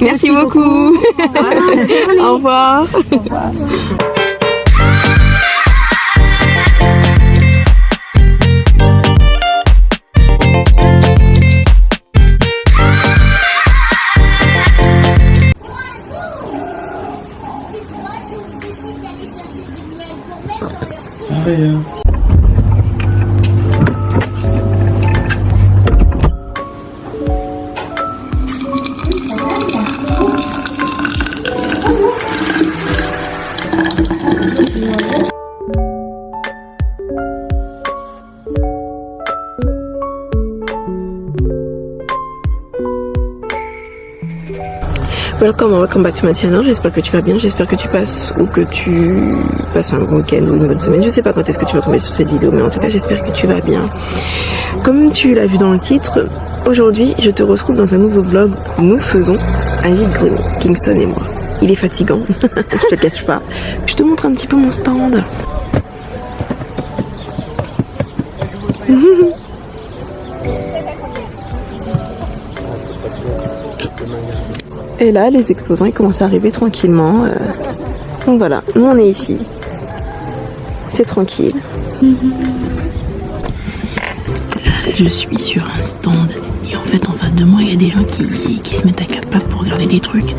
Merci beaucoup. Au revoir. Au revoir. Welcome back to my channel, j'espère que tu vas bien, j'espère que tu passes un bon week-end ou une bonne semaine, je sais pas quand est-ce que tu vas tomber sur cette vidéo, mais en tout cas j'espère que tu vas bien. Comme tu l'as vu dans le titre, aujourd'hui je te retrouve dans un nouveau vlog, nous faisons un vide-grenier, Kingston et moi. Il est fatigant, je te cache pas. Je te montre un petit peu mon stand. Et là, les exposants ils commencent à arriver tranquillement. Donc voilà, nous on est ici. C'est tranquille. Là, je suis sur un stand. Et en fait, en face de moi, il y a des gens qui se mettent à quatre pattes pour regarder des trucs.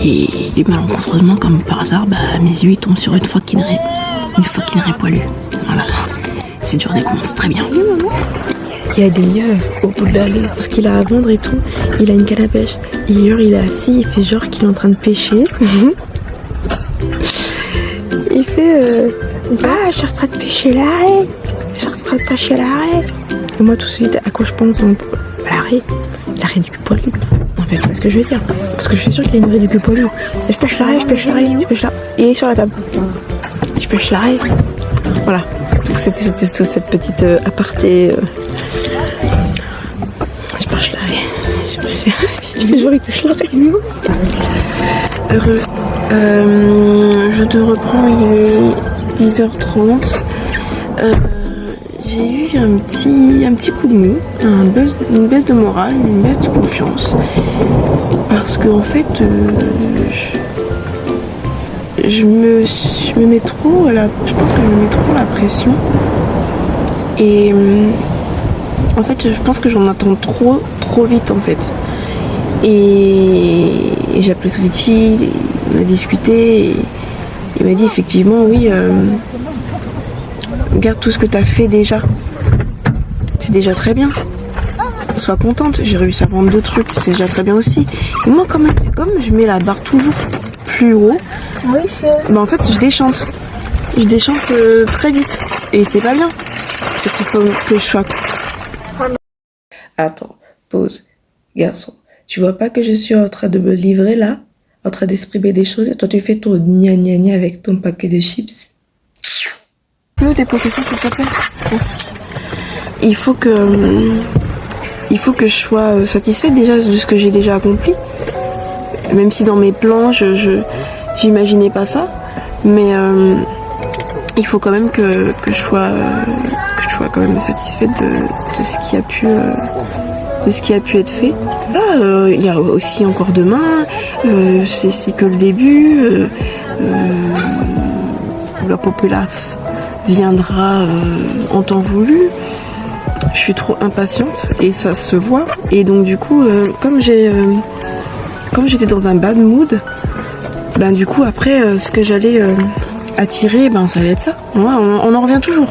Et malencontreusement, comme par hasard, mes yeux ils tombent sur une phoquinerie poilue. Voilà. C'est dur des comptes, c'est très bien. Il y a des yeux au bout de l'allée, tout ce qu'il a à vendre et tout. Il a une canne à pêche. Et genre, il est assis, il fait genre qu'il est en train de pêcher. Il fait je suis en train de pêcher l'arrêt. Je suis en train de pêcher l'arrêt. Et moi, tout de suite, à quoi je pense? L'arrêt. L'arrêt du cul poilu. En fait, c'est ce que je veux dire. Parce que je suis sûre qu'il a une vraie du cul poilu. Et je pêche l'arrêt, je pêche l'arrêt. Il est sur la table. Je pêche l'arrêt. Voilà. Donc c'était tout cette petite aparté. Je pêche l'arrêt. Genre il pêche l'arrêt. Heureux. Je te reprends, il est 10h30. J'ai eu un petit coup de mou, une baisse de morale, une baisse de confiance. Parce que en fait, je me mets trop je pense que je me mets trop la pression. Et en fait, je pense que j'en attends trop vite en fait. Et j'ai appelé Sophie, on a discuté, et il m'a dit effectivement oui, regarde tout ce que tu as fait déjà. C'est déjà très bien. Sois contente, j'ai réussi à vendre 2 trucs, c'est déjà très bien aussi. Et moi comme je mets la barre toujours plus haut, en fait je déchante. Je déchante très vite. Et c'est pas bien. Parce qu'il faut que je sois... Attends, pause. Garçon, tu vois pas que je suis en train de me livrer là? En train d'exprimer des choses et toi tu fais ton gna gna gna avec ton paquet de chips? Tu peux déposer ça s'il te plaît? Merci. Il faut que je sois satisfaite déjà de ce que j'ai déjà accompli. Même si dans mes plans, j'imaginais pas ça. Mais il faut quand même que je sois quand même satisfaite de ce qui a pu être fait. Là, il y a aussi encore demain. C'est que le début. La populace viendra en temps voulu. Je suis trop impatiente et ça se voit. Et donc du coup, comme j'étais dans un bad mood, du coup après ce que j'allais attirer, ça allait être ça. On en revient toujours.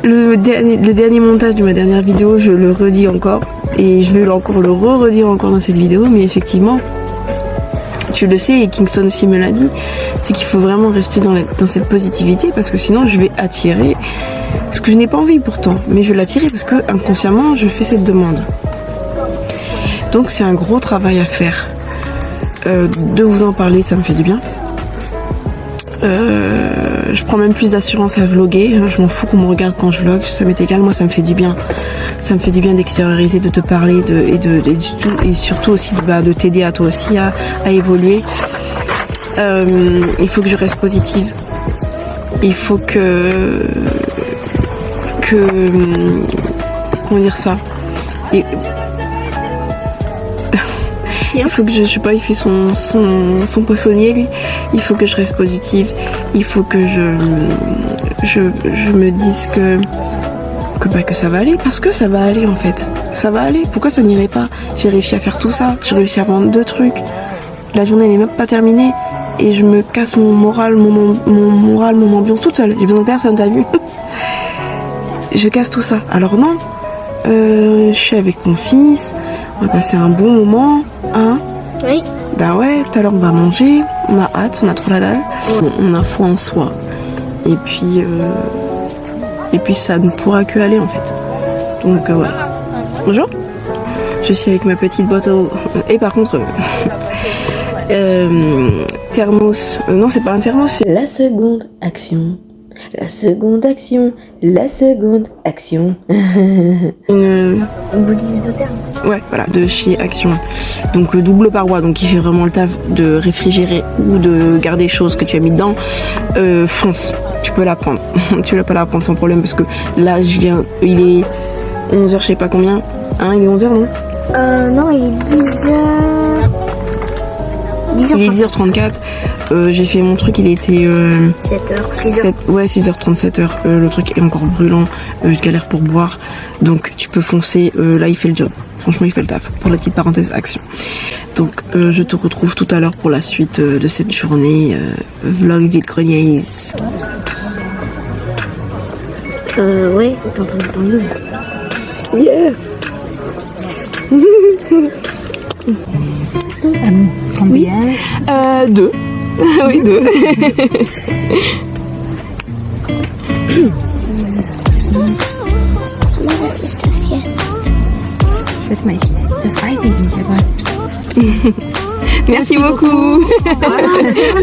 Le dernier montage de ma dernière vidéo, je le redis encore et je vais encore le redire encore dans cette vidéo, mais effectivement, tu le sais et Kingston aussi me l'a dit, c'est qu'il faut vraiment rester dans cette positivité parce que sinon je vais attirer ce que je n'ai pas envie pourtant, mais je vais l'attirer parce que inconsciemment je fais cette demande. Donc c'est un gros travail à faire. De vous en parler, ça me fait du bien. Je prends même plus d'assurance à vlogger. Je m'en fous qu'on me regarde quand je vlog, ça m'est égal, moi ça me fait du bien. Ça me fait du bien d'extérioriser, de te parler et surtout aussi de t'aider à toi aussi à évoluer. Il faut que je reste positive. Il faut que comment dire ça, Il faut que je sais pas, il fait son poissonnier lui. Il faut que je reste positive. Il faut que je me dise que ça va aller, parce que ça va aller en fait. Ça va aller. Pourquoi ça n'irait pas? J'ai réussi à faire tout ça. J'ai réussi à vendre 2 trucs. La journée n'est même pas terminée et je me casse mon moral, mon ambiance toute seule. J'ai besoin de personne, t'as vu? Je casse tout ça. Alors non, je suis avec mon fils. On va passer un bon moment, hein? Oui. Bah ouais. Tout à l'heure on va manger. On a hâte, on a trop la dalle. On a foi en soi. Et puis ça ne pourra que aller en fait. Donc ouais. Bonjour. Je suis avec ma petite bottle. Et par contre, thermos. Non, c'est pas un thermos, c'est La seconde action. La seconde action. La seconde action. une Bouddhiste de terme. ouais, voilà, de chez Action. Donc le double paroi, donc qui fait vraiment le taf de réfrigérer ou de garder choses que tu as mis dedans. Fonce. Tu peux la prendre. Tu peux la prendre sans problème parce que là, il est 11h, je sais pas combien. Hein, il est 11h, non? Non, il est 10h. Il est 10h34. J'ai fait mon truc, il était 7h, 6h. 6h37. Le truc est encore brûlant. Je galère pour boire. Donc tu peux foncer. Là, il fait le job. Franchement, il fait le taf. Pour la petite parenthèse Action. Donc je te retrouve tout à l'heure pour la suite de cette journée. Vlog vide-greniers. Ouais, t'es en train de t'ennuyer. Yeah. Combien? 2. Oui, 2. Merci beaucoup.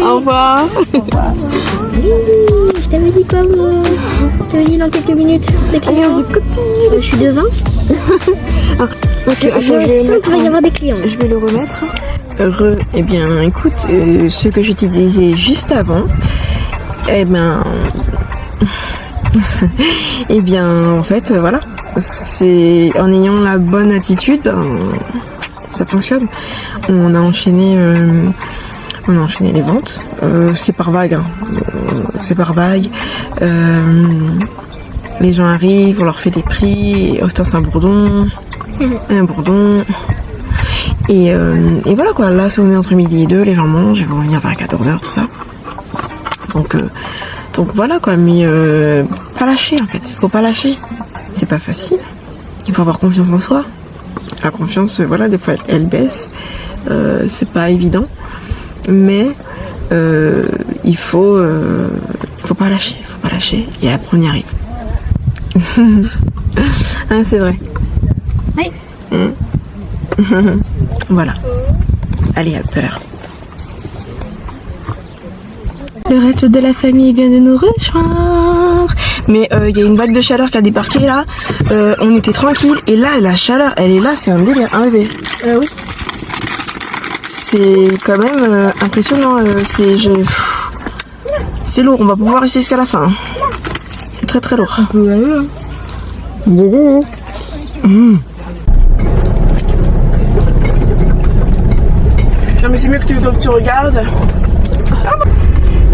Au revoir. Je t'avais dit quoi, moi? Je t'avais dit dans quelques minutes. Les clients. Je suis devant. Okay, Je sens qu'il va y avoir des clients. Je vais le remettre. Eh bien, écoute, ce que j'utilisais juste avant, eh bien, en fait, voilà, c'est en ayant la bonne attitude, ça fonctionne. On a enchaîné les ventes. C'est par vague, hein. C'est par vague. Les gens arrivent, on leur fait des prix. Oh, c'est un bourdon. Un bourdon. Et voilà quoi, là c'est on est entre midi et 2, les gens mangent, ils vont revenir vers 14h, tout ça. Donc voilà quoi, mais pas lâcher en fait, il faut pas lâcher. C'est pas facile, il faut avoir confiance en soi. La confiance, voilà, des fois elle baisse, c'est pas évident, mais il faut pas lâcher, et après on y arrive. Hein, c'est vrai. Oui. Voilà. Allez, à tout à l'heure. Le reste de la famille vient de nous rejoindre. Mais il y a une vague de chaleur qui a débarqué là. On était tranquille et là la chaleur, elle est là, c'est un délire, hein bébé. Oui. C'est quand même impressionnant. C'est lourd, on va pouvoir rester jusqu'à la fin. C'est très très lourd. Mmh. Non mais c'est mieux que tu regardes.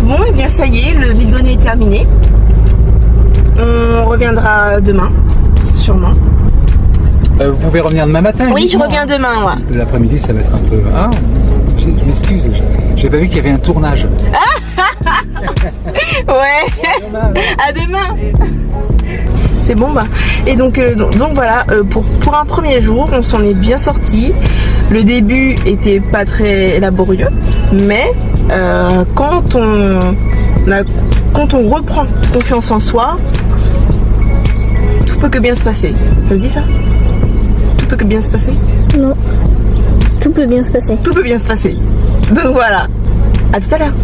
Bon, et bien ça y est, le vide-grenier est terminé. On reviendra demain, sûrement. Vous pouvez revenir demain matin? Oui, je reviens demain, ouais. L'après-midi, ça va être un peu... Ah, je m'excuse, j'ai pas vu qu'il y avait un tournage. Ouais. À demain. C'est bon, bah. Et donc voilà, pour un premier jour, on s'en est bien sorti. Le début était pas très laborieux, mais quand on reprend confiance en soi, tout peut que bien se passer. Ça se dit ça? Tout peut que bien se passer? Non. Tout peut bien se passer. Tout peut bien se passer. Donc voilà. À tout à l'heure.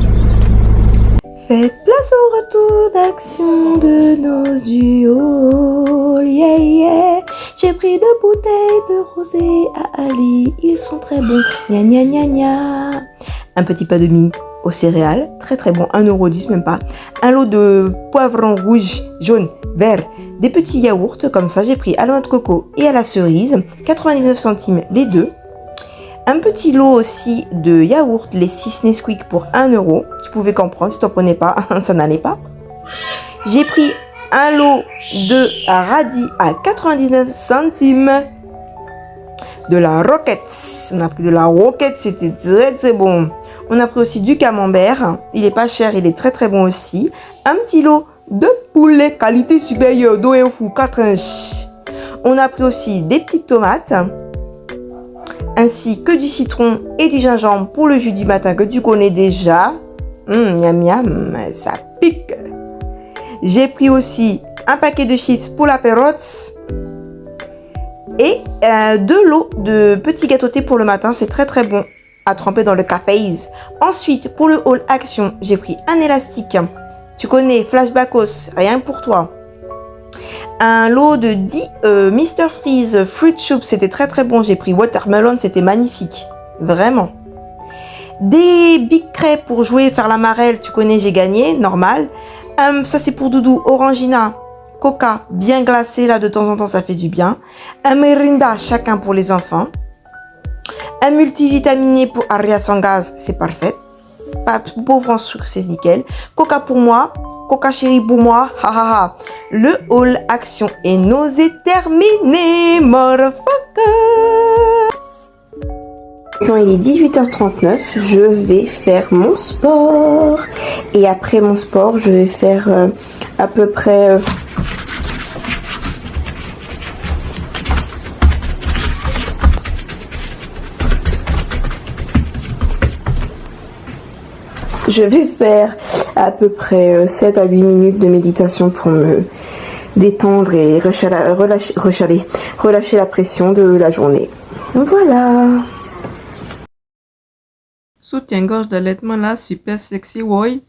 Faites place au retour d'action de nos duos, yeah yeah. J'ai pris 2 bouteilles de rosé à Ali, ils sont très bons, gna gna gna gna. Un petit pain de mie aux céréales, très très bon, 1,10€ même pas. Un lot de poivrons rouges, jaunes, verts, des petits yaourts, comme ça j'ai pris à la noix de coco et à la cerise, 99 centimes les deux. un petit lot aussi de yaourt, les 6 Nesquik pour 1 euro. Tu pouvais comprendre, si tu n'en prenais pas, ça n'allait pas. J'ai pris un lot de radis à 99 centimes. De la roquette. On a pris de la roquette, c'était très bon. On a pris aussi du camembert. Il est pas cher, il est très bon aussi. Un petit lot de poulet qualité supérieure d'Oeufou 4 inches. On a pris aussi des petites tomates. Ainsi que du citron et du gingembre pour le jus du matin que tu connais déjà. Miam miam, ça pique. J'ai pris aussi un paquet de chips pour la perotte. Et 2 lots de petits gâteautés pour le matin. C'est très bon à tremper dans le café. Ensuite, pour le haul action, j'ai pris un élastique. Tu connais, Flashbackos, rien pour toi. Un lot de 10 Mr Freeze Fruit Soup, c'était très bon. J'ai pris Watermelon, c'était magnifique. Vraiment. Des Big Crêpes pour jouer, faire la marelle, tu connais, j'ai gagné, normal. Ça c'est pour Doudou, Orangina, Coca, bien glacé, là de temps en temps ça fait du bien. Un Mirinda, chacun pour les enfants. Un multivitaminé pour Aria sans gaz, c'est parfait. Pas pauvre en sucre, c'est nickel. Coca pour moi, Coca chéri pour moi, ha ha ha. Le haul action est nausé terminé, motherfucker. Maintenant il est 18h39, je vais faire mon sport. Et après mon sport, je vais faire à peu près... Je vais faire à peu près 7 à 8 minutes de méditation pour me détendre et relâcher la pression de la journée. Voilà. Soutien-gorge d'allaitement là, super sexy, ouais.